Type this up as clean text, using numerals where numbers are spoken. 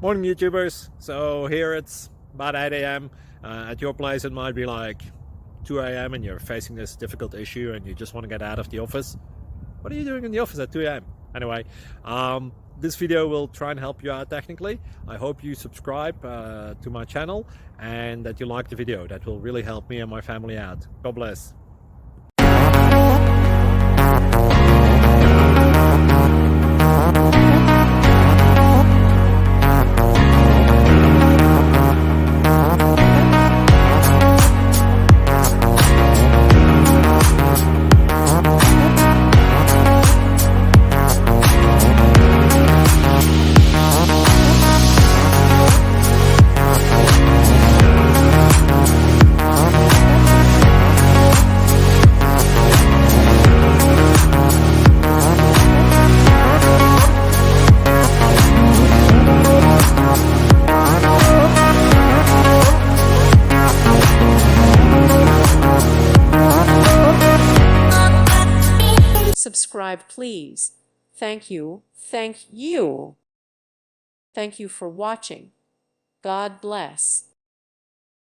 Morning YouTubers. So here it's about 8 a.m. At your place it might be like 2 a.m. and you're facing this difficult issue and you just want to get out of the office. What are you doing in the office at 2 a.m.? Anyway, this video will try and help you out technically. I hope you subscribe to my channel and that you like the video. That will really help me and my family out. God bless. Subscribe, please. Thank you. Thank you. Thank you for watching. God bless.